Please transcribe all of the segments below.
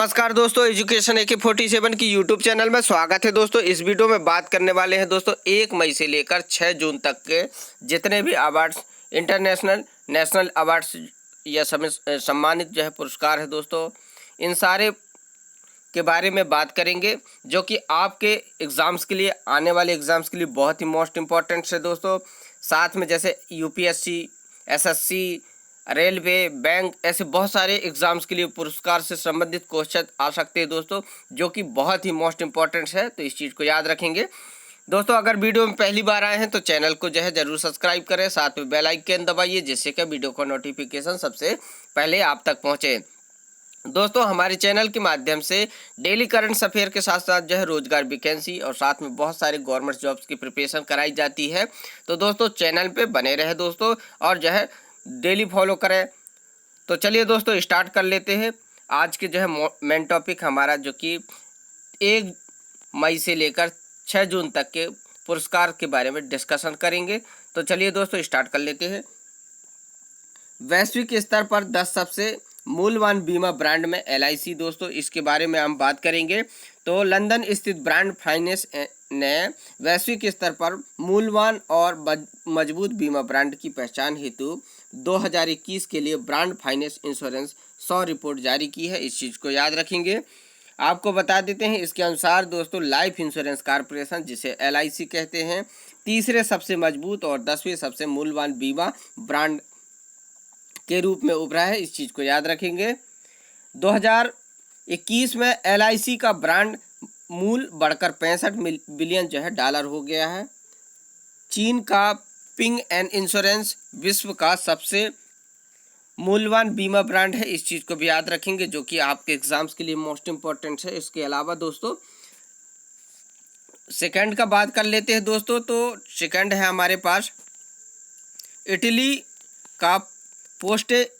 नमस्कार दोस्तों, education AK47 की यूट्यूब चैनल में स्वागत है। दोस्तों इस वीडियो में बात करने वाले हैं दोस्तों 1 मई से लेकर 6 जून तक के जितने भी अवार्ड्स, इंटरनेशनल नेशनल अवार्ड्स या सम्मानित जो है पुरस्कार है दोस्तों, इन सारे के बारे में बात करेंगे जो कि आपके एग्ज़ाम्स के लिए, आने वाले एग्ज़ाम्स के लिए बहुत ही मोस्ट इम्पॉर्टेंट है दोस्तों। साथ में जैसे UPSC, SSC, रेलवे, बैंक, ऐसे बहुत सारे एग्ज़ाम्स के लिए पुरस्कार से संबंधित क्वेश्चन आ सकते हैं दोस्तों, जो कि बहुत ही मोस्ट इम्पॉर्टेंट है। तो इस चीज़ को याद रखेंगे दोस्तों। अगर वीडियो में पहली बार आए हैं तो चैनल को जो है ज़रूर सब्सक्राइब करें, साथ में बेल आइकन दबाइए जिससे कि वीडियो का नोटिफिकेशन सबसे पहले आप तक पहुँचे। दोस्तों हमारे चैनल के माध्यम से डेली करंट अफेयर के साथ साथ जो है रोजगार वैकेंसी और साथ में बहुत सारे गवर्नमेंट जॉब्स की प्रिपरेशन कराई जाती है। तो दोस्तों चैनल पे बने रहे दोस्तों और जो है डेली फॉलो करें। तो चलिए दोस्तों स्टार्ट कर लेते हैं। आज के जो है मेन टॉपिक हमारा जो कि 1 मई से लेकर 6 जून तक के पुरस्कार के बारे में डिस्कशन करेंगे। तो चलिए दोस्तों स्टार्ट कर लेते हैं। वैश्विक स्तर पर 10 सबसे मूल्यवान बीमा ब्रांड में LIC दोस्तों, इसके बारे में हम बात करेंगे। तो लंदन स्थित ब्रांड फाइनेंस ने वैश्विक स्तर पर मूल्यवान और मजबूत बीमा ब्रांड की पहचान हेतु 2021 के लिए ब्रांड फाइनेंस इंश्योरेंस 100 रिपोर्ट जारी की है। इस चीज़ को याद रखेंगे। आपको बता देते हैं, इसके अनुसार दोस्तों लाइफ इंश्योरेंस कॉर्पोरेशन, जिसे LIC कहते हैं, तीसरे सबसे मजबूत और 10वें सबसे मूल्यवान बीमा ब्रांड के रूप में उभरा है। इस चीज़ को याद रखेंगे। 2021 में LIC का ब्रांड मूल्य बढ़कर 65 बिलियन जो है डॉलर हो गया है। चीन का पिंग एंड इंश्योरेंस विश्व का सबसे मूल्यवान बीमा ब्रांड है। इस चीज़ को भी याद रखेंगे जो कि आपके एग्जाम्स के लिए मोस्ट इम्पोर्टेंट है। इसके अलावा दोस्तों सेकंड का बात कर लेते हैं दोस्तों। तो सेकंड है हमारे पास इटली का पोस्टे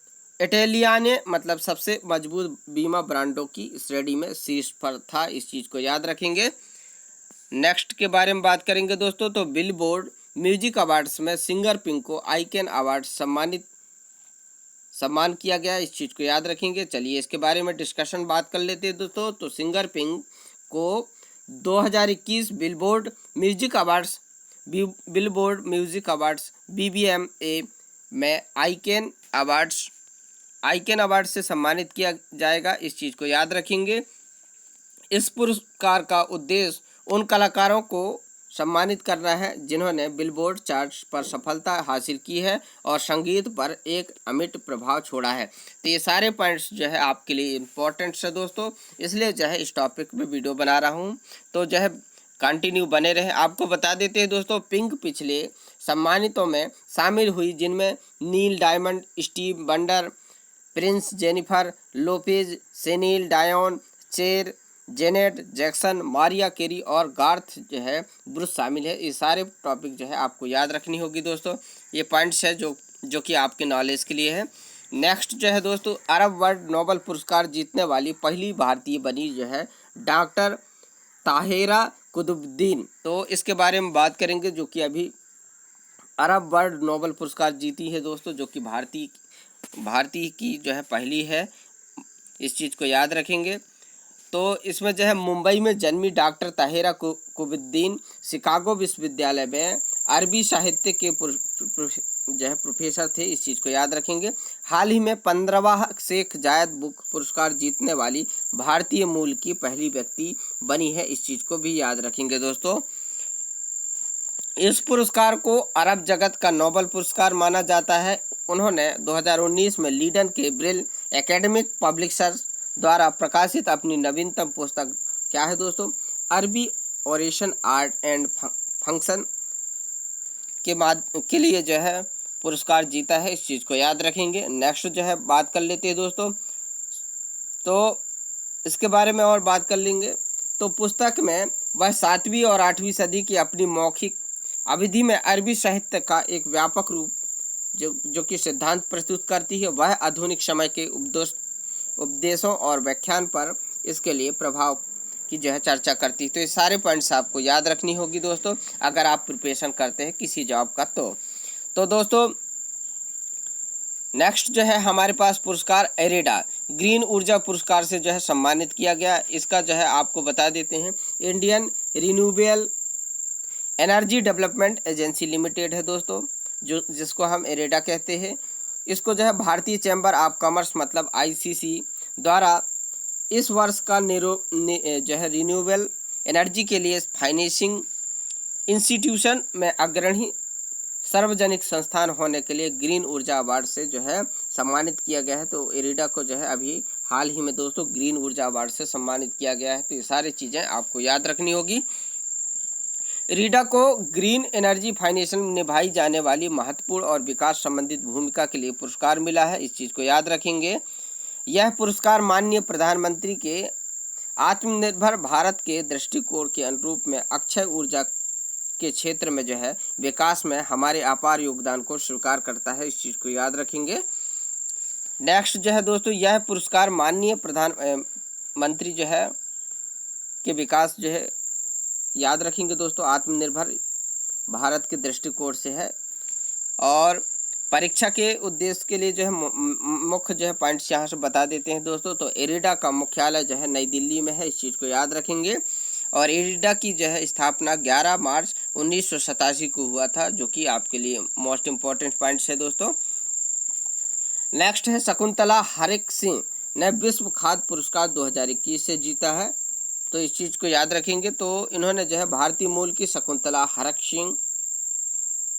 इटालियाने, मतलब सबसे मजबूत बीमा ब्रांडों की श्रेणी में शीर्ष पर था। इस चीज़ को याद रखेंगे। नेक्स्ट के बारे में बात करेंगे दोस्तों। तो बिलबोर्ड म्यूजिक अवार्ड्स में सिंगर पिंक को आइकन अवार्ड सम्मान किया गया। इस चीज़ को याद रखेंगे। चलिए इसके बारे में डिस्कशन बात कर लेते हैं दोस्तों। तो सिंगर पिंक को 2021 बिलबोर्ड म्यूजिक अवार्ड्स BBMA में आइकन अवार्ड से सम्मानित किया जाएगा। इस चीज़ को याद रखेंगे। इस पुरस्कार का उद्देश्य उन कलाकारों को सम्मानित करना है जिन्होंने बिलबोर्ड चार्ट पर सफलता हासिल की है और संगीत पर एक अमिट प्रभाव छोड़ा है। तो ये सारे पॉइंट्स जो है आपके लिए इम्पोर्टेंट है दोस्तों, इसलिए जो है इस टॉपिक पे वीडियो बना रहा हूँ। तो जो है कंटिन्यू बने रहे। आपको बता देते हैं दोस्तों, पिंक पिछले सम्मानितों में शामिल हुई जिनमें Neil Diamond, Stevie Wonder, Prince, Jennifer Lopez, सेनिल Dion, Cher, Janet Jackson, Mariah Carey और गार्थ जो है ब्रूस शामिल है। ये सारे टॉपिक जो है आपको याद रखनी होगी दोस्तों। ये पॉइंट्स है जो कि आपके नॉलेज के लिए है। नेक्स्ट जो है दोस्तों, अरब वर्ल्ड नोबेल पुरस्कार जीतने वाली पहली भारतीय बनी जो है डॉक्टर ताहिरा कुतुबुद्दीन। तो इसके बारे में बात करेंगे जो कि अभी अरब वर्ल्ड नोबेल पुरस्कार जीती है दोस्तों, जो कि भारतीय की जो है पहली है। इस चीज़ को याद रखेंगे। तो इसमें जो है मुंबई में जन्मी डॉक्टर ताहिरा कुतुबुद्दीन शिकागो विश्वविद्यालय में अरबी साहित्य के जो है प्रोफेसर थे। इस चीज़ को याद रखेंगे। हाल ही में 15वां शेख जायद बुक पुरस्कार जीतने वाली भारतीय मूल की पहली व्यक्ति बनी है। इस चीज़ को भी याद रखेंगे दोस्तों। इस पुरस्कार को अरब जगत का नोबेल पुरस्कार माना जाता है। उन्होंने 2019 में लीडन के ब्रिल एकेडमिक पब्लिशर्स द्वारा प्रकाशित अपनी नवीनतम पुस्तक क्या है दोस्तों, अरबी ओरेशन आर्ट एंड फंक्शन के लिए जो है पुरस्कार जीता है। इस चीज़ को याद रखेंगे। नेक्स्ट जो है बात कर लेते हैं दोस्तों। तो इसके बारे में और बात कर लेंगे। तो पुस्तक में वह 7वीं और 8वीं सदी की अपनी मौखिक अवधि में अरबी साहित्य का एक व्यापक रूप जो कि सिद्धांत प्रस्तुत करती है। वह आधुनिक समय के उपदेशों और व्याख्यान पर इसके लिए प्रभाव की जो है चर्चा करती है। तो ये सारे पॉइंट्स आपको याद रखनी होगी दोस्तों, अगर आप प्रिपरेशन करते हैं किसी जॉब का। तो दोस्तों नेक्स्ट जो है हमारे पास पुरस्कार एरेडा ग्रीन ऊर्जा पुरस्कार से जो है सम्मानित किया गया। इसका जो है आपको बता देते हैं, Indian renewable energy development agency limited है दोस्तों, जो जिसको हम इरेडा कहते हैं। इसको जो है भारतीय चैम्बर ऑफ कॉमर्स मतलब आईसीसी द्वारा इस वर्ष का जो है रिन्यूएबल एनर्जी के लिए फाइनेंसिंग इंस्टीट्यूशन में अग्रणी सार्वजनिक संस्थान होने के लिए ग्रीन ऊर्जा अवार्ड से जो है सम्मानित किया गया है। तो इरेडा को जो है अभी हाल ही में दोस्तों ग्रीन ऊर्जा अवार्ड से सम्मानित किया गया है। तो ये सारी चीज़ें आपको याद रखनी होगी। इरेडा को ग्रीन एनर्जी फाइनेंशियल में निभाई जाने वाली महत्वपूर्ण और विकास संबंधित भूमिका के लिए पुरस्कार मिला है। इस चीज़ को याद रखेंगे। यह पुरस्कार माननीय प्रधानमंत्री के आत्मनिर्भर भारत के दृष्टिकोण के अनुरूप में अक्षय ऊर्जा के क्षेत्र में जो है विकास में हमारे अपार योगदान को स्वीकार करता है। इस चीज़ को याद रखेंगे। नेक्स्ट जो है दोस्तों, यह पुरस्कार माननीय प्रधानमंत्री जो है के विकास जो है याद रखेंगे दोस्तों, आत्मनिर्भर भारत के दृष्टिकोण से है। और परीक्षा के उद्देश्य के लिए जो है मुख्य जो है पॉइंट्स यहाँ से बता देते हैं दोस्तों। तो इरेडा का मुख्यालय जो है नई दिल्ली में है। इस चीज़ को याद रखेंगे। और इरेडा की जो है स्थापना 11 मार्च 1987 को हुआ था, जो कि आपके लिए मोस्ट इम्पॉर्टेंट पॉइंट्स है दोस्तों। नेक्स्ट है शकुंतला हरिक सिंह ने विश्व खाद्य पुरस्कार 2021 से जीता है। तो इस चीज़ को याद रखेंगे। तो इन्होंने जो है भारतीय मूल की शकुंतला हरिक सिंह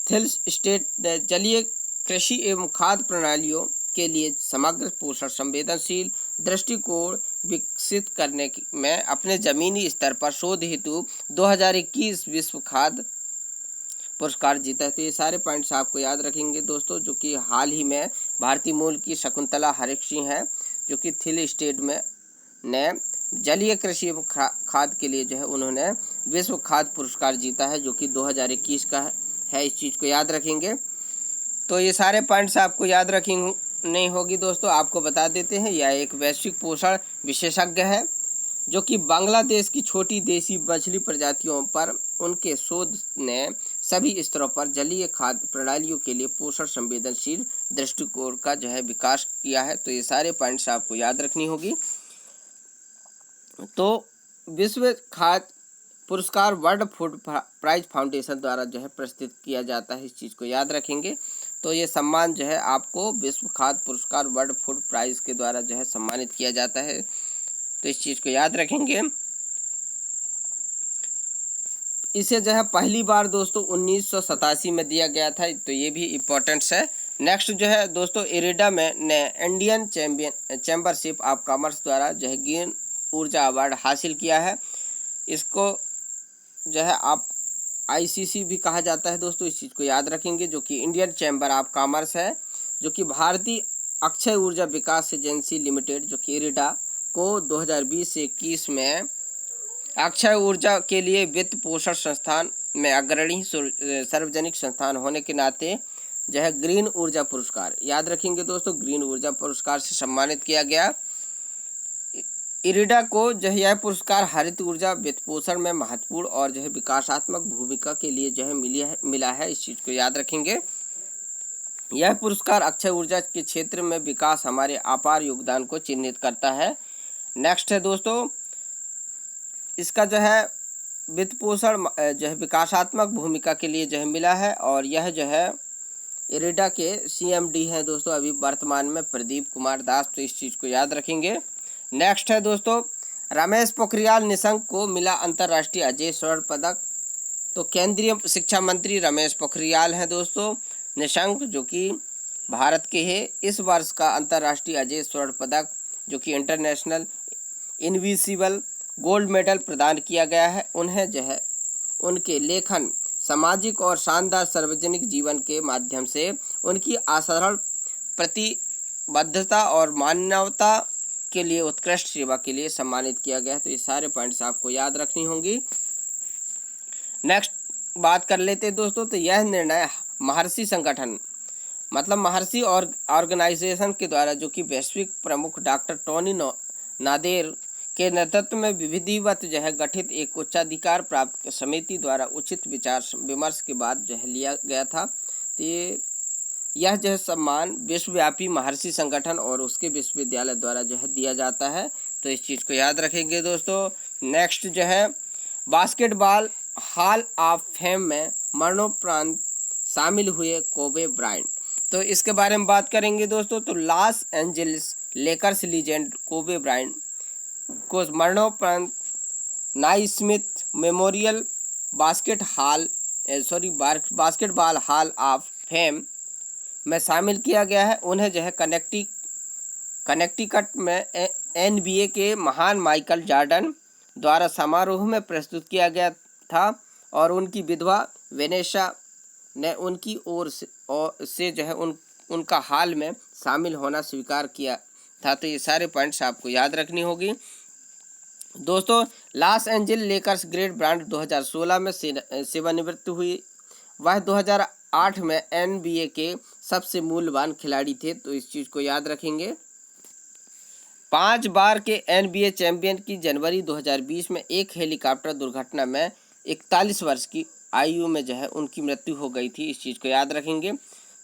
थिल्स स्टेट जलीय कृषि एवं खाद्य प्रणालियों के लिए समग्र पोषण संवेदनशील दृष्टिकोण विकसित करने में अपने जमीनी स्तर पर शोध हेतु 2021 विश्व खाद्य पुरस्कार जीता है। तो ये सारे पॉइंट्स आपको याद रखेंगे दोस्तों, जो कि हाल ही में भारतीय मूल की शकुंतला हरिक सिंह है, जो कि थिल स्टेट में ने जलीय कृषि एवं खाद्य के लिए जो है उन्होंने विश्व खाद्य पुरस्कार जीता है, जो कि 2021 का है। इस चीज़ को याद रखेंगे। तो ये सारे पॉइंट्स आपको याद रखेंगे नहीं होगी दोस्तों। आपको बता देते हैं, यह एक वैश्विक पोषण विशेषज्ञ है, जो कि बांग्लादेश की छोटी देसी मछली प्रजातियों पर उनके शोध ने सभी स्तरों पर जलीय खाद्य प्रणालियों के लिए पोषण संवेदनशील दृष्टिकोण का जो है विकास किया है। तो ये सारे पॉइंट्स आपको याद रखनी होगी। तो विश्व खाद्य पुरस्कार वर्ल्ड फूड प्राइज फाउंडेशन द्वारा जो है प्रस्तुत किया जाता है। इस चीज़ को याद रखेंगे। तो ये सम्मान जो है आपको विश्व खाद्य पुरस्कार वर्ल्ड फूड प्राइज के द्वारा जो है सम्मानित किया जाता है। तो इस चीज़ को याद रखेंगे। इसे जो है पहली बार दोस्तों 1987 में दिया गया था। तो ये भी इम्पोर्टेंट्स है। नेक्स्ट जो है दोस्तों, इरेडा में ने इंडियन चैम्बरशिप ऑफ कॉमर्स द्वारा जो है ग्रीन ऊर्जा अवार्ड हासिल किया है। इसको जो है आप आईसीसी भी कहा जाता है दोस्तों। इस चीज़ को याद रखेंगे, जो कि इंडियन चैम्बर ऑफ कॉमर्स है, जो कि भारतीय अक्षय ऊर्जा विकास एजेंसी लिमिटेड, जो कि इरेडा को 2020 से 21 में अक्षय ऊर्जा के लिए वित्त पोषण संस्थान में अग्रणी सार्वजनिक संस्थान होने के नाते जो है ग्रीन ऊर्जा पुरस्कार याद रखेंगे दोस्तों, ग्रीन ऊर्जा पुरस्कार से सम्मानित किया गया। इरेडा को जो है यह पुरस्कार हरित ऊर्जा वित्त पोषण में महत्वपूर्ण और जो है विकासात्मक भूमिका के लिए जो है मिला है। इस चीज़ को याद रखेंगे। यह पुरस्कार अक्षय ऊर्जा के क्षेत्र में विकास हमारे अपार योगदान को चिन्हित करता है। नेक्स्ट है दोस्तों, इसका जो है वित्त पोषण जो है विकासात्मक भूमिका के लिए जो है मिला है। और यह जो है इरेडा के सीएमडी हैं दोस्तों अभी वर्तमान में प्रदीप कुमार दास। तो इस चीज़ को याद रखेंगे। नेक्स्ट है दोस्तों, रमेश पोखरियाल निशंक को मिला अंतर्राष्ट्रीय अजय स्वर्ण पदक। तो केंद्रीय शिक्षा मंत्री रमेश पोखरियाल हैं दोस्तों निशंक, जो कि भारत के हैं। इस वर्ष का अंतर्राष्ट्रीय अजय स्वर्ण पदक, जो कि इंटरनेशनल इनविजिबल गोल्ड मेडल प्रदान किया गया है। उन्हें जो है उनके लेखन, सामाजिक और शानदार सार्वजनिक जीवन के माध्यम से उनकी असाधारण प्रतिबद्धता और मानवता के लिए उत्कृष्ट सेवा के लिए सम्मानित किया गया है। तो ये सारे पॉइंट्स आपको याद रखनी होंगी। नेक्स्ट बात कर लेते हैं दोस्तों। तो यह निर्णय महर्षि संगठन मतलब महर्षि और ऑर्गेनाइजेशन के द्वारा, जो कि वैश्विक प्रमुख डॉक्टर टोनी नादेर के नेतृत्व में विधिवत जो है गठित एक उच्चाधिकार प्राप्त समिति द्वारा उचित विचार विमर्श के बाद जो है लिया गया था। तो ये यह जो है सम्मान विश्वव्यापी महर्षि संगठन और उसके विश्वविद्यालय द्वारा जो है दिया जाता है, तो इस चीज़ को याद रखेंगे दोस्तों। नेक्स्ट जो है बास्केटबॉल हॉल ऑफ फेम में मरणोपरांत शामिल हुए कोबे ब्रायंट, तो इसके बारे में बात करेंगे दोस्तों। तो Los Angeles Lakers legend Kobe Bryant को मरणोपरांत Naismith memorial basketball hall of fame में शामिल किया गया है। उन्हें जो है कनेक्टिकट में NBA के महान माइकल जॉर्डन द्वारा समारोह में प्रस्तुत किया गया था और उनकी विधवा वेनेसा ने उनकी ओर से जो है उनका हाल में शामिल होना स्वीकार किया था। तो ये सारे पॉइंट्स आपको याद रखनी होगी दोस्तों। Los Angeles Lakers great brand 2016 में सेवानिवृत्त हुई। वह 2008 में NBA के सबसे मूल्यवान खिलाड़ी थे, तो इस चीज़ को याद रखेंगे। 5 बार के NBA चैंपियन की जनवरी 2020 में एक हेलीकॉप्टर दुर्घटना में 41 वर्ष की आयु में जो है उनकी मृत्यु हो गई थी, इस चीज़ को याद रखेंगे।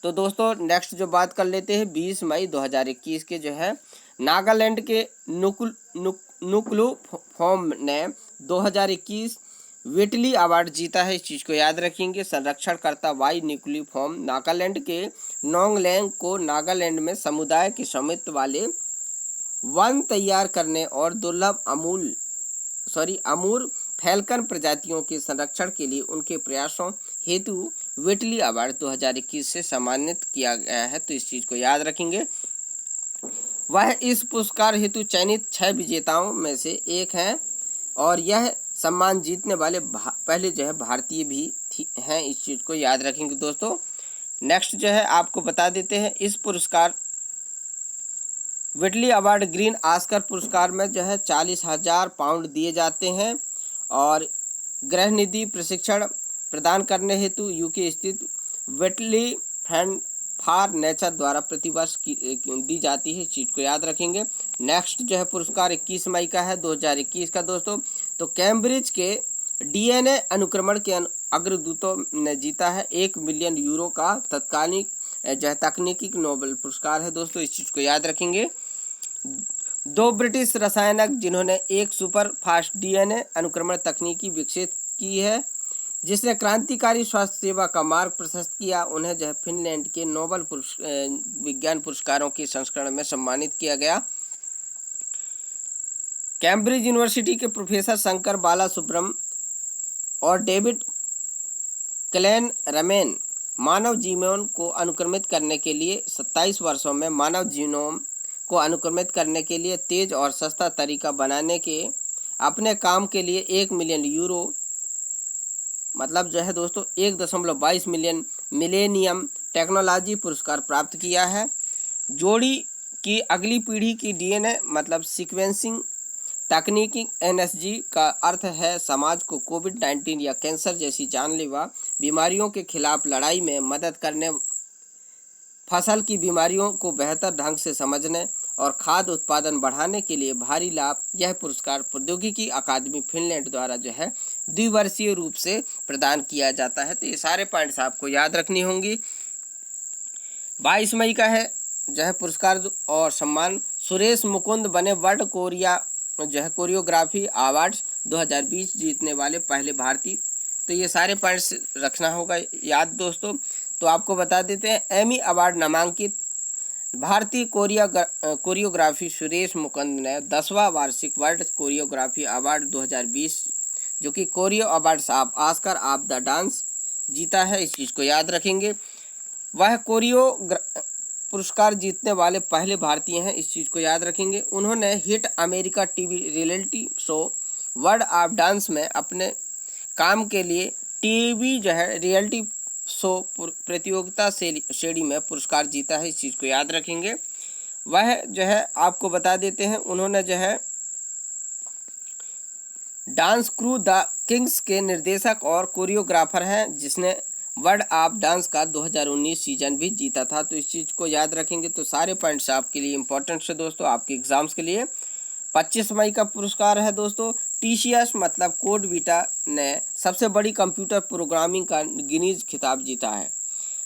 तो दोस्तों नेक्स्ट जो बात कर लेते हैं 20 मई 2021 के जो है नागालैंड के नुक्लू फॉर्म ने 2021 विटली अवार्ड जीता है, इस चीज़ को याद रखेंगे। संरक्षणकर्ता वाई न्यूक्लियो फॉर्म नागालैंड के नोंगलैंग को नागालैंड में समुदाय के स्वामित्व वाले वन तैयार करने और दुर्लभ अमूर फैल्कन प्रजातियों के संरक्षण के लिए उनके प्रयासों हेतु विटली अवार्ड 2021 से सम्मानित किया गया है, तो इस चीज़ को याद रखेंगे। वह इस पुरस्कार हेतु चयनित 6 विजेताओं में से एक हैं और यह सम्मान जीतने वाले पहले जो है भारतीय भी हैं, इस चीज़ को याद रखेंगे दोस्तों। नेक्स्ट जो है आपको बता देते हैं इस पुरस्कार विटली अवार्ड ग्रीन ऑस्कर पुरस्कार में जो है 40,000 पाउंड दिए जाते हैं और गृह निधि प्रशिक्षण प्रदान करने हेतु UK स्थित विटली फ्रेंड फॉर नेचर द्वारा प्रतिवर्ष दी जाती है, इस चीज़ को याद रखेंगे। नेक्स्ट जो है पुरस्कार 21 मई का है 2021 का दोस्तों। तो कैम्ब्रिज के DNA अनुक्रमण के अग्रदूतों ने जीता है 1 मिलियन यूरो का तकनीकी नोबेल पुरस्कार है दोस्तों, इस चीज़ को याद रखेंगे। 2 ब्रिटिश रसायनज्ञ जिन्होंने एक सुपर फास्ट DNA अनुक्रमण तकनीकी विकसित की है जिसने क्रांतिकारी स्वास्थ्य सेवा का मार्ग प्रशस्त किया, उन्हें जो है फिनलैंड के नोबेल विज्ञान पुरस्कारों के संस्करण में सम्मानित किया गया। कैम्ब्रिज यूनिवर्सिटी के प्रोफेसर शंकर बालासुब्रम और डेविड क्लेनरमैन मानव जीनोम को अनुक्रमित करने के लिए 27 वर्षों में मानव जीनोम को अनुक्रमित करने के लिए तेज और सस्ता तरीका बनाने के अपने काम के लिए 1 मिलियन यूरो मतलब जो है दोस्तों 1.22 मिलियन मिलेनियम टेक्नोलॉजी पुरस्कार प्राप्त किया है। जोड़ी की अगली पीढ़ी की DNA मतलब सीक्वेंसिंग तकनीकी NSG का अर्थ है समाज को कोविड-19 या कैंसर जैसी जानलेवा बीमारियों के खिलाफ लड़ाई में मदद करने, फसल की बीमारियों को बेहतर ढंग से समझने और खाद्य उत्पादन बढ़ाने के लिए भारी लाभ। यह पुरस्कार प्रौद्योगिकी अकादमी फिनलैंड द्वारा जो है द्विवर्षीय रूप से प्रदान किया जाता है, तो ये सारे पॉइंट्स आपको याद रखनी होंगी। 22 मई का है जो है पुरस्कार और सम्मान सुरेश मुकुंद बने वर्ल्ड कोरियोग्राफी अवार्ड्स 2020 जीतने वाले पहले भारतीय, तो ये सारे पॉइंट्स रखना होगा याद दोस्तों। तो आपको बता देते हैं एमी अवार्ड नामांकित भारतीय कोरियोग्राफी सुरेश मुकुंद ने 10वां वार्षिक वर्ल्ड कोरियोग्राफी अवार्ड 2020 जो कि chorio awards of Oscar of the dance जीता है, इस चीज़ को याद रखेंगे। वह कोरियो पुरस्कार जीतने वाले पहले भारतीय हैं, इस चीज़ को याद रखेंगे। उन्होंने hit America TV reality show world of dance में अपने काम के लिए टीवी जो है रियलिटी शो प्रतियोगिता श्रेणी में पुरस्कार जीता है, इस चीज़ को याद रखेंगे। वह जो है आपको बता देते हैं उन्होंने जो है डांस क्रू द किंग्स के निर्देशक और कोरियोग्राफर हैं जिसने वर्ल्ड ऑफ डांस का 2019 सीजन भी जीता था, तो इस चीज़ को याद रखेंगे। तो सारे पॉइंट्स आपके लिए इंपॉर्टेंट है दोस्तों आपके एग्जाम्स के लिए। 25 मई का पुरस्कार है दोस्तों TCS मतलब कोड बीटा ने सबसे बड़ी कंप्यूटर प्रोग्रामिंग का गिनीज खिताब जीता है।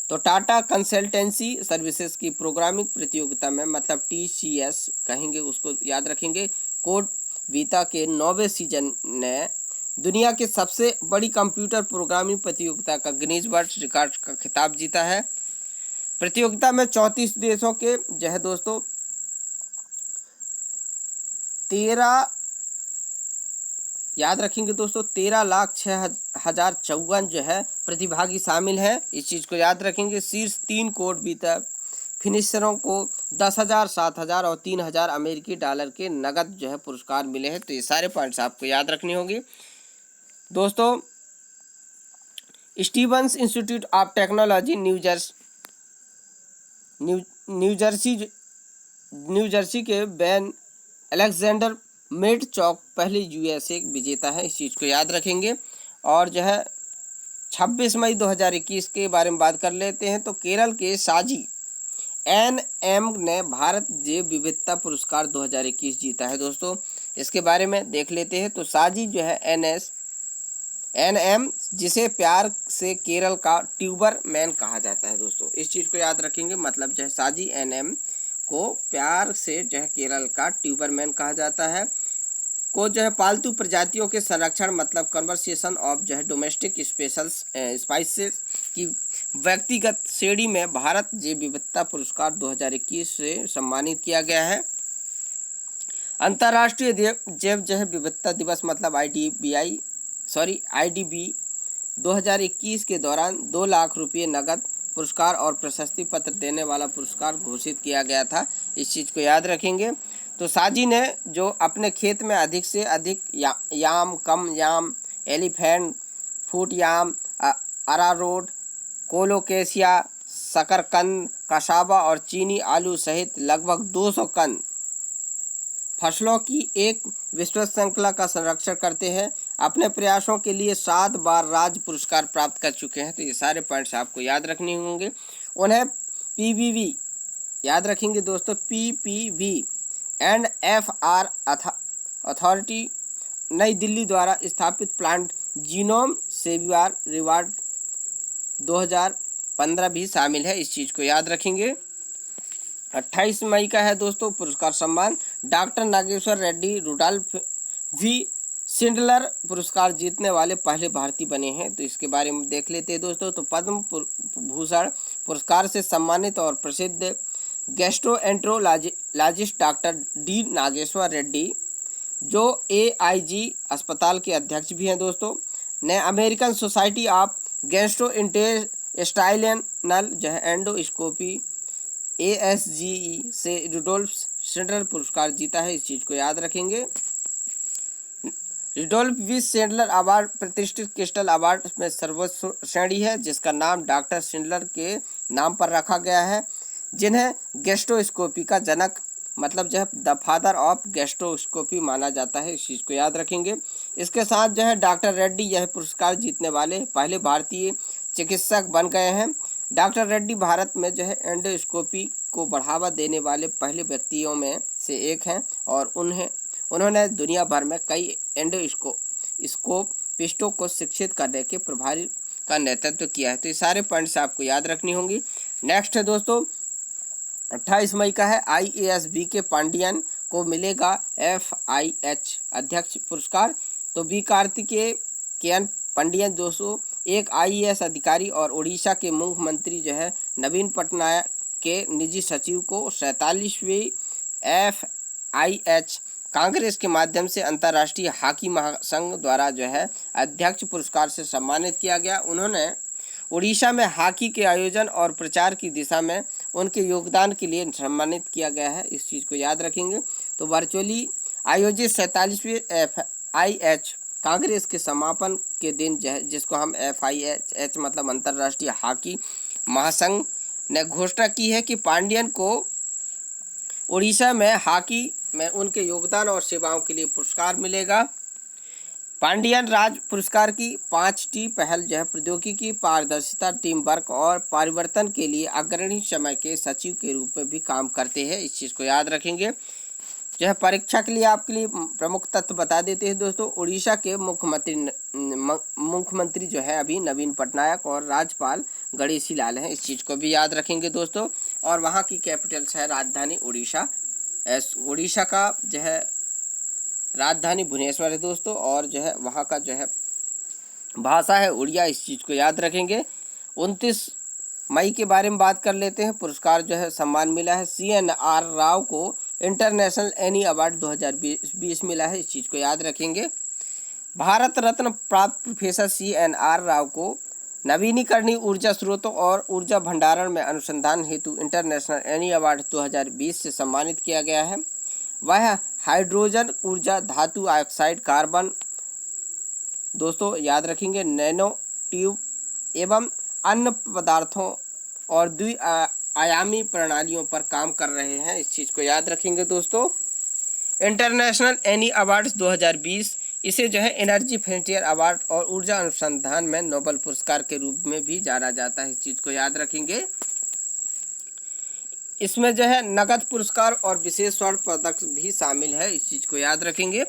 तो टाटा कंसल्टेंसी सर्विसेज की प्रोग्रामिंग प्रतियोगिता में, मतलब TCS कहेंगे, उसको याद रखेंगे, कोड वीता के 9वें सीजन ने दुनिया की सबसे बड़ी कंप्यूटर प्रोग्रामिंग प्रतियोगिता का गिनीज वर्ल्ड रिकॉर्ड का खिताब जीता है। प्रतियोगिता में 34 देशों के जो है दोस्तों 13, याद रखेंगे दोस्तों, 13,06,054 जो है प्रतिभागी शामिल हैं। इस चीज़ को याद रखेंगे। शीर्ष 3 कोड बीता फिनिशरों को 10,000, 7,000 और 3,000 अमेरिकी डॉलर के नगद जो है पुरस्कार मिले हैं। तो ये सारे पॉइंट्स आपको याद रखनी होंगी दोस्तों। Stevens Institute of Technology New Jersey के बेन अलेक्जेंडर मेड चौक पहले USA विजेता है। इस चीज़ को याद रखेंगे। और जो है 26 मई 2021 के बारे में बात कर लेते हैं। तो केरल के साजी NM ने भारत जैव विविधता पुरस्कार 2021 जीता है दोस्तों। इसके बारे में देख लेते हैं। तो साजी जो है NM, जिसे प्यार से केरल का ट्यूबर मैन कहा जाता है दोस्तों। इस चीज़ को याद रखेंगे। मतलब जो है साजी NM को प्यार से जो है केरल का ट्यूबर मैन कहा जाता है। को जो है पालतू प्रजातियों के संरक्षण, मतलब कन्वर्सेशन ऑफ जो है डोमेस्टिक स्पाइसेस की व्यक्तिगत श्रेणी में भारत जैव विविधता पुरस्कार 2021 से सम्मानित किया गया है। अंतर्राष्ट्रीय जैव जो है विविधता दिवस, मतलब IDB 2021 के दौरान 2 लाख रुपये नगद पुरस्कार और प्रशस्ति पत्र देने वाला पुरस्कार घोषित किया गया था। इस चीज़ को याद रखेंगे। तो साजी ने जो अपने खेत में अधिक से अधिक याम, कम याम, एलिफेंट फूट याम, अरारोट, कोलोकेशिया, शकरकंद, कसावा और चीनी आलू सहित लगभग 200 कन फसलों की एक विस्तृत श्रृंखला का संरक्षण करते हैं। अपने प्रयासों के लिए 7 बार राज्य पुरस्कार प्राप्त कर चुके हैं। तो ये सारे पॉइंट्स आपको याद रखने होंगे। उन्हें PBV याद रखेंगे दोस्तों, PPV एंड FR अथॉरिटी नई दिल्ली द्वारा स्थापित प्लांट जीनोम सेवियर रिवार्ड 2015 भी शामिल है। इस चीज़ को याद रखेंगे। 28 मई का है दोस्तों पुरस्कार सम्मान। Doctor Nageshwar Reddy Rudolf V Schindler पुरस्कार जीतने वाले पहले भारतीय बने हैं। तो इसके बारे में देख लेते हैं दोस्तों। तो पद्म भूषण पुरस्कार से सम्मानित और प्रसिद्ध gastroenterologist doctor D Nageshwar Reddy, जो AIG अस्पताल के अध्यक्ष भी हैं दोस्तों, ने अमेरिकन सोसाइटी ऑफ गैस्ट्रोइंटेस्टाइनल जो है एंडोस्कोपी ASGE से रुडोल्फ शिंडलर पुरस्कार जीता है। इस चीज़ को याद रखेंगे। रुडोल्फ V शिंडलर अवार्ड प्रतिष्ठित क्रिस्टल अवार्ड में सर्वोच्च श्रेणी है, जिसका नाम डॉक्टर शिंडलर के नाम पर रखा गया है, जिन्हें गैस्ट्रोस्कोपी का जनक, मतलब जो है द फादर ऑफ गैस्ट्रोस्कोपी माना जाता है। इस चीज़ को याद रखेंगे। इसके साथ जो है डॉक्टर रेड्डी यह पुरस्कार जीतने वाले पहले भारतीय चिकित्सक बन गए हैं। डॉक्टर रेड्डी भारत में जो है एंडोस्कोपी को बढ़ावा देने वाले पहले व्यक्तियों में से एक हैं और उन्होंने दुनिया भर में कई एंडोस्कोपिस्टों को शिक्षित करने के प्रभारी का नेतृत्व किया है। तो ये सारे पॉइंट्स आपको याद रखनी होंगी। नेक्स्ट है दोस्तों 28 मई का है। IAS के पांडियन को मिलेगा FIH अध्यक्ष पुरस्कार। तो B कार्तिकेयन पांडियन दोस्तों एक IAS अधिकारी और उड़ीसा के मुख्यमंत्री जो है नवीन पटनायक के निजी सचिव को 47वीं FIH कांग्रेस के माध्यम से अंतर्राष्ट्रीय हॉकी महासंघ द्वारा जो है अध्यक्ष पुरस्कार से सम्मानित किया गया। उन्होंने उड़ीसा में हॉकी के आयोजन और प्रचार की दिशा में उनके योगदान के लिए सम्मानित किया गया है। इस चीज़ को याद रखेंगे। तो वर्चुअली आयोजित 47वीं FIH कांग्रेस के समापन के दिन जिसको हम FIH मतलब अंतर्राष्ट्रीय हॉकी महासंघ ने घोषणा की है कि पांडियन को उड़ीसा में हॉकी में उनके योगदान और सेवाओं के लिए पुरस्कार मिलेगा। पांडियन राज्य पुरस्कार की 5T पहल जो है प्रौद्योगिकी, पारदर्शिता, टीम वर्क और परिवर्तन के लिए अग्रणी समय के सचिव के रूप में भी काम करते हैं। इस चीज़ को याद रखेंगे। जो है परीक्षा के लिए आपके लिए प्रमुख तथ्य बता देते हैं दोस्तों। उड़ीसा के मुख्यमंत्री जो है अभी नवीन पटनायक और राज्यपाल गणेशी लाल हैं, इस चीज़ को भी याद रखेंगे दोस्तों। और वहाँ की कैपिटल्स है राजधानी उड़ीसा। उड़ीसा का जो है राजधानी भुवनेश्वर है दोस्तों, और जो है वहाँ का जो है भाषा है उड़िया, इस चीज़ को याद रखेंगे। 29 मई के बारे में बात कर लेते हैं। पुरस्कार जो है सम्मान मिला है, CNR राव को इंटरनेशनल एनी अवार्ड 2020 मिला है, इस चीज़ को याद रखेंगे। भारत रत्न प्राप्त प्रोफेसर CNR राव को नवीनीकरणीय ऊर्जा स्रोतों और ऊर्जा भंडारण में अनुसंधान हेतु इंटरनेशनल एनी अवार्ड 2020 से सम्मानित किया गया है। वह हाइड्रोजन ऊर्जा, धातु ऑक्साइड, कार्बन दोस्तों याद रखेंगे, नैनो ट्यूब एवं अन्य पदार्थों और द्विआयामी प्रणालियों पर काम कर रहे हैं, इस चीज़ को याद रखेंगे दोस्तों। इंटरनेशनल एनी अवार्ड्स 2020 इसे जो है एनर्जी फ्रंटियर अवार्ड और ऊर्जा अनुसंधान में नोबेल पुरस्कार के रूप में भी जाना जाता है, इस चीज़ को याद रखेंगे। इसमें जो है नगद पुरस्कार और विशेष स्वर्ण पदक भी शामिल है, इस चीज़ को याद रखेंगे।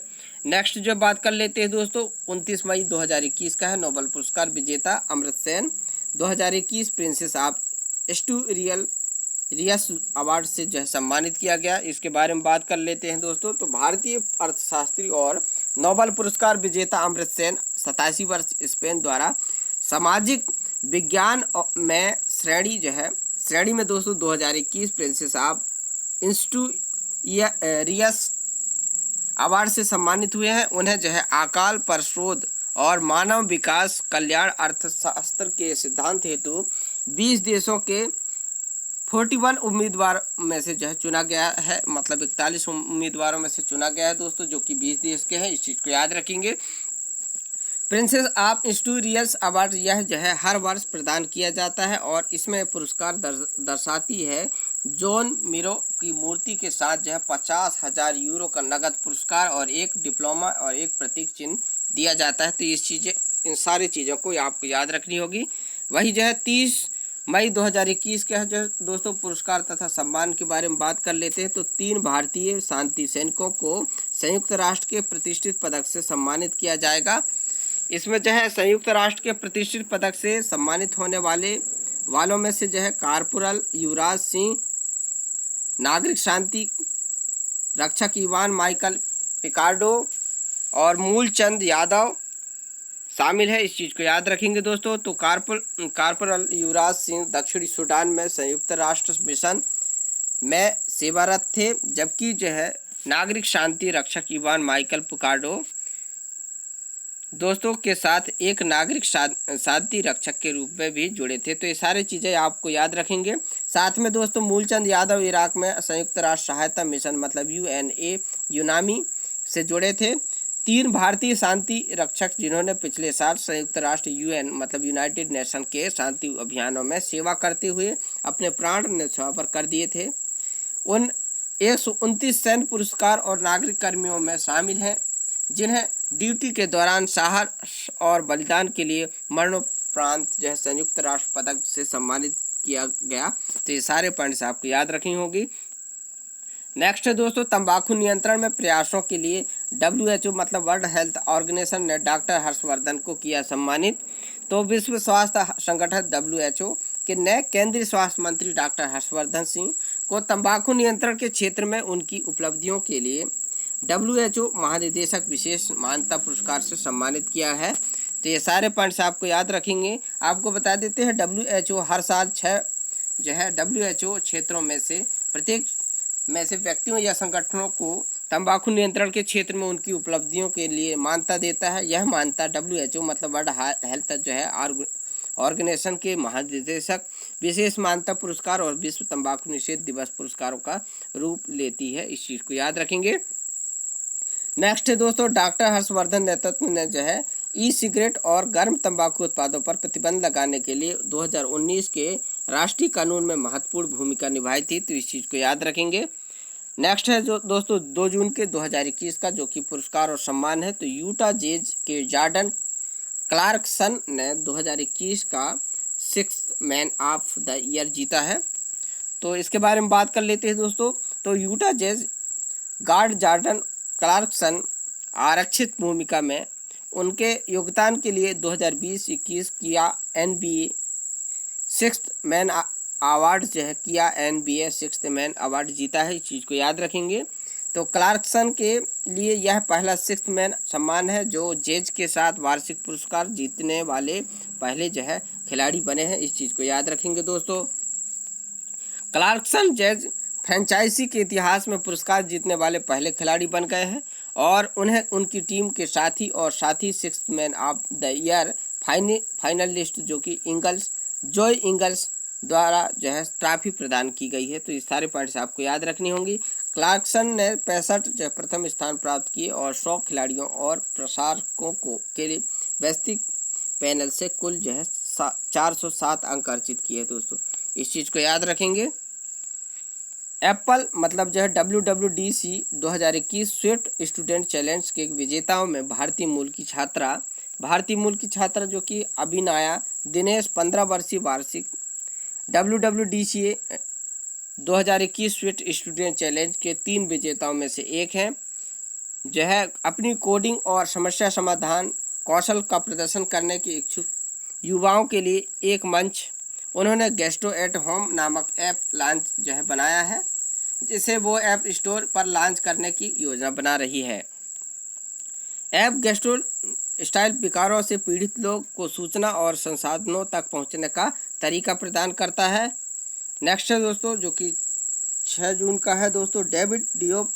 नेक्स्ट जो बात कर लेते हैं दोस्तों, 29 मई 2021 का है। नोबेल पुरस्कार विजेता Amartya Sen 2021 princess of Asturias award से जो है सम्मानित किया गया। इसके बारे में बात कर लेते हैं दोस्तों। तो भारतीय अर्थशास्त्री और नोबेल पुरस्कार विजेता अमर्त्य सेन 87 वर्ष स्पेन द्वारा सामाजिक विज्ञान में श्रेणी में दोस्तों 2021 प्रिंसेस ऑफ एस्टूरियस अवार्ड से सम्मानित हुए हैं। उन्हें जो है अकाल प्रशोध और मानव विकास कल्याण अर्थशास्त्र के सिद्धांत हेतु 20 देशों के 41 उम्मीदवार में से जो है चुना गया है, मतलब 41 उम्मीदवारों में से चुना गया है दोस्तों, जो कि 20 देश के हैं, इस चीज़ को याद रखेंगे। प्रिंसेस ऑफ एस्टूरियस अवार्ड यह जो है हर वर्ष प्रदान किया जाता है और इसमें पुरस्कार दर्शाती है जॉन मिरो की मूर्ति के साथ जो है 50,000 यूरो का नगद पुरस्कार और एक डिप्लोमा और एक प्रतीक चिन्ह दिया जाता है। तो इन सारी चीज़ों को आपको याद रखनी होगी। वही जो है 30 मई 2021 के जो दोस्तों पुरस्कार तथा सम्मान के बारे में बात कर लेते हैं। तो 3 भारतीय शांति सैनिकों को संयुक्त राष्ट्र के प्रतिष्ठित पदक से सम्मानित किया जाएगा। इसमें जो है संयुक्त राष्ट्र के प्रतिष्ठित पदक से सम्मानित होने वालों में से जो है कॉर्पोरल युवराज सिंह, नागरिक शांति रक्षक इवान माइकल पिकार्डो और मूलचंद यादव शामिल है, इस चीज़ को याद रखेंगे दोस्तों। तो कॉर्पोरल युवराज सिंह दक्षिणी सूडान में संयुक्त राष्ट्र मिशन में सेवारत थे, जबकि जो है नागरिक शांति रक्षक इवान माइकल पिकार्डो दोस्तों के साथ एक नागरिक शांति रक्षक के रूप में भी जुड़े थे। तो ये सारी चीज़ें आपको याद रखेंगे। साथ में दोस्तों मूलचंद यादव इराक में संयुक्त राष्ट्र सहायता मिशन मतलब यूनामी से जुड़े थे। 3 भारतीय शांति रक्षक जिन्होंने पिछले साल संयुक्त राष्ट्र UN मतलब यूनाइटेड नेशन के शांति अभियानों में सेवा करते हुए अपने प्राण न्यौछावर कर दिए थे। उन 129 सैन्य पुरस्कार और नागरिक कर्मियों में शामिल हैं जिन्हें ड्यूटी के दौरान साहस और बलिदान के लिए मरणोपरांत जो है संयुक्त राष्ट्र पदक से सम्मानित किया गया। तो ये सारे पॉइंट्स आपको याद रखनी होगी। नेक्स्ट है दोस्तों तंबाकू नियंत्रण में प्रयासों के लिए WHO मतलब वर्ल्ड हेल्थ ऑर्गेनाइजेशन ने डॉक्टर हर्षवर्धन को किया सम्मानित। तो विश्व स्वास्थ्य संगठन WHO के नए केंद्रीय स्वास्थ्य मंत्री डॉक्टर हर्षवर्धन सिंह को तंबाकू नियंत्रण के क्षेत्र में उनकी उपलब्धियों के लिए WHO महानिदेशक विशेष मान्यता पुरस्कार से सम्मानित किया है। तो ये सारे पॉइंट्स आपको याद रखेंगे। आपको बता देते हैं WHO हर साल 6 जो है WHO क्षेत्रों में से प्रत्येक में से व्यक्तियों या संगठनों को तंबाकू नियंत्रण के क्षेत्र में उनकी उपलब्धियों के लिए मान्यता देता है। यह मान्यता WHO मतलब वर्ल्ड हेल्थ जो है ऑर्गेनाइजेशन के महानिदेशक विशेष मान्यता पुरस्कार और विश्व तंबाकू निषेध दिवस पुरस्कारों का रूप लेती है, इस चीज़ को याद रखेंगे। नेक्स्ट है दोस्तों डॉक्टर हर्षवर्धन नेतृत्व ने जो है सिगरेट और गर्म तंबाकू उत्पादों पर प्रतिबंध लगाने के लिए 2019 के राष्ट्रीय कानून में महत्वपूर्ण भूमिका निभाई थी। तो इस चीज़ को याद रखेंगे। नेक्स्ट है जो दोस्तों 2 जून के 2021 का जो कि पुरस्कार और सम्मान है। तो यूटा जैज के जॉर्डन क्लार्कसन ने 2021 का 6th man of the year जीता है। तो इसके बारे में बात कर लेते हैं दोस्तों। तो Utah jazz guard Jordan Clarkson आरक्षित भूमिका में उनके योगदान के लिए 2020-21 किया NBA सिक्स्थ मैन अवार्ड जो है किया NBA सिक्स्थ मैन अवार्ड जीता है। इस चीज़ को याद रखेंगे। तो क्लार्कसन के लिए यह पहला सिक्स्थ मैन सम्मान है जो जेज के साथ वार्षिक पुरस्कार जीतने वाले पहले जो है खिलाड़ी बने हैं। इस चीज़ को याद रखेंगे दोस्तों। क्लार्कसन जेज फ्रेंचाइजी के इतिहास में पुरस्कार जीतने वाले पहले खिलाड़ी बन गए हैं और उन्हें उनकी टीम के साथी sixth man of the year finalist जो कि जॉय इंगल्स द्वारा जो है ट्रॉफी प्रदान की गई है। तो ये सारे पॉइंट्स आपको याद रखनी होंगी। क्लार्कसन ने 65 प्रथम स्थान प्राप्त किए और 100 खिलाड़ियों और प्रसारकों के लिए वैश्विक पैनल से कुल जो है 407 अंक अर्जित किए दोस्तों। इस चीज़ को याद रखेंगे। एप्पल मतलब जो है WWDC 2021 स्विफ्ट स्टूडेंट चैलेंज के विजेताओं में भारतीय मूल की छात्रा जो कि अभिनाया दिनेश 15 वर्षीय वार्षिक WWDC 2021 स्विफ्ट स्टूडेंट चैलेंज के 3 विजेताओं में से एक हैं। जो है अपनी कोडिंग और समस्या समाधान कौशल का प्रदर्शन करने के इच्छुक युवाओं के लिए एक मंच उन्होंने गेस्टो एट होम नामक ऐप लॉन्च जो है बनाया है, जिसे वो ऐप स्टोर पर लॉन्च करने की योजना बना रही है। ऐप गेस्टो स्टाइल विकारों से पीड़ित लोग को सूचना और संसाधनों तक पहुंचने का तरीका प्रदान करता है। नेक्स्ट है दोस्तों जो कि 6 जून का है दोस्तों। डेविड डियोप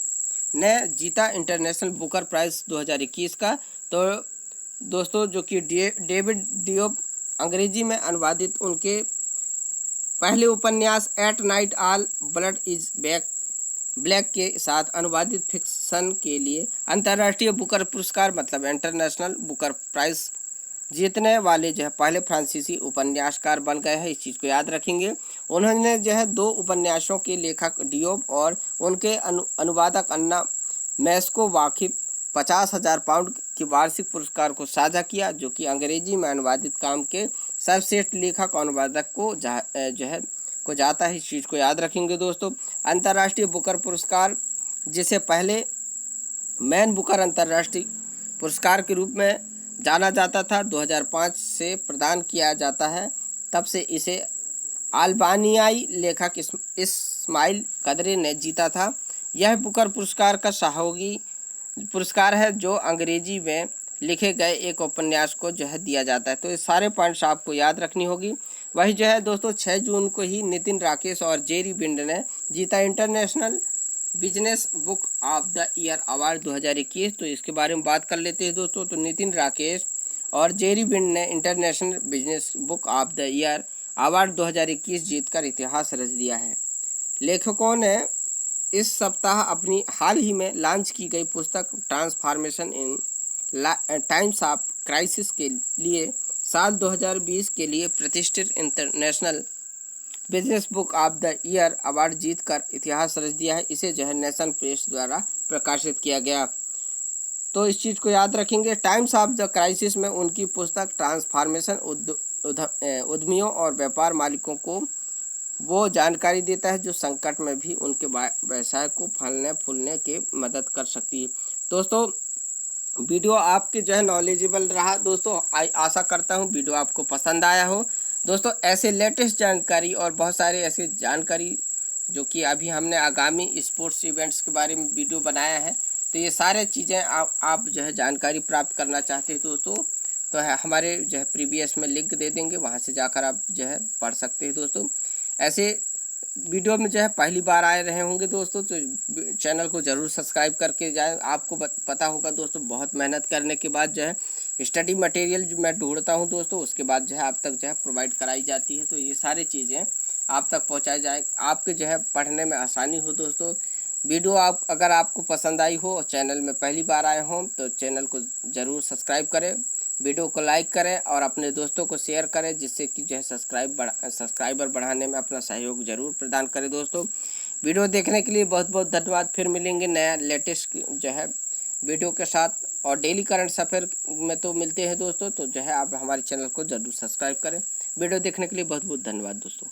ने जीता इंटरनेशनल बुकर प्राइज़ 2021 का। तो दोस्तों जो कि डेविड डियोप अंग्रेजी में अनुवादित उनके पहले उपन्यास at night all blood is black के साथ अनुवादित फिक्शन के लिए अंतर्राष्ट्रीय बुकर पुरस्कार मतलब इंटरनेशनल बुकर प्राइज़ जीतने वाले जो है पहले फ्रांसीसी उपन्यासकार बन गए हैं। इस चीज़ को याद रखेंगे। उन्होंने जो है 2 उपन्यासों के लेखक डियोप और उनके अनुवादक अन्ना मैस्को वाकिफ 50,000 पाउंड की वार्षिक पुरस्कार को साझा किया, जो कि अंग्रेजी में अनुवादित काम के सर्वश्रेष्ठ लेखक और अनुवादक को जाता है। इस चीज़ को याद रखेंगे दोस्तों। अंतर्राष्ट्रीय बुकर पुरस्कार जिसे पहले मैन बुकर अंतर्राष्ट्रीय पुरस्कार के रूप में जाना जाता था 2005 से प्रदान किया जाता है। तब से इसे अल्बानियाई लेखक इस्माइल कदरे ने जीता था। यह बुकर पुरस्कार का सहयोगी पुरस्कार है जो अंग्रेजी में लिखे गए एक उपन्यास को जो है दिया जाता है। तो ये सारे पॉइंट्स आपको याद रखनी होगी। वही जो है दोस्तों 6 जून को ही नितिन राकेश और जेरी बिंड ने जीता international business book of the year award 2021। तो इसके बारे में बात कर लेते हैं दोस्तों। तो नितिन राकेश और जेरी बिंड ने international business book of the year award 2021 जीतकर इतिहास रच दिया है। लेखकों ने इस सप्ताह अपनी हाल ही में लॉन्च की गई पुस्तक transformation in times of crisis के लिए साल 2020 के लिए प्रतिष्ठित international business book of the year award जीतकर इतिहास रच दिया है। इसे जो है नेशन प्रेस द्वारा प्रकाशित किया गया। तो इस चीज़ को याद रखेंगे। टाइम्स ऑफ द क्राइसिस में उनकी पुस्तक ट्रांसफॉर्मेशन उद्यमियों और व्यापार मालिकों को वो जानकारी देता है जो संकट में भी उनके व्यवसाय को फलने फूलने के मदद कर सकती है। दोस्तों वीडियो आपके जो है नॉलेजेबल रहा दोस्तों। आशा करता हूँ वीडियो आपको पसंद आया हो। दोस्तों ऐसे लेटेस्ट जानकारी और बहुत सारे ऐसे जानकारी जो कि अभी हमने आगामी स्पोर्ट्स इवेंट्स के बारे में वीडियो बनाया है, तो ये सारे चीज़ें आप जो है जानकारी प्राप्त करना चाहते हैं दोस्तों, तो है हमारे जो है प्रीवियस में लिंक दे देंगे, वहाँ से जाकर आप जो है पढ़ सकते हैं दोस्तों। ऐसे वीडियो में जो है पहली बार आए रहे होंगे दोस्तों तो चैनल को ज़रूर सब्सक्राइब करके जाएं। आपको पता होगा दोस्तों बहुत मेहनत करने के बाद जो है स्टडी मटेरियल जो मैं ढूंढता हूं दोस्तों उसके बाद जो है आप तक जो है प्रोवाइड कराई जाती है। तो ये सारी चीज़ें आप तक पहुंचाई जाए, आपके जो है पढ़ने में आसानी हो दोस्तों। वीडियो अगर आपको पसंद आई हो और चैनल में पहली बार आए हों तो चैनल को ज़रूर सब्सक्राइब करें, वीडियो को लाइक करें और अपने दोस्तों को शेयर करें, जिससे कि जो है सब्सक्राइबर बढ़ाने में अपना सहयोग जरूर प्रदान करें दोस्तों। वीडियो देखने के लिए बहुत बहुत धन्यवाद। फिर मिलेंगे नया लेटेस्ट जो है वीडियो के साथ और डेली करंट अफेयर में तो मिलते हैं दोस्तों। तो जो है आप हमारे चैनल को ज़रूर सब्सक्राइब करें। वीडियो देखने के लिए बहुत बहुत धन्यवाद दोस्तों।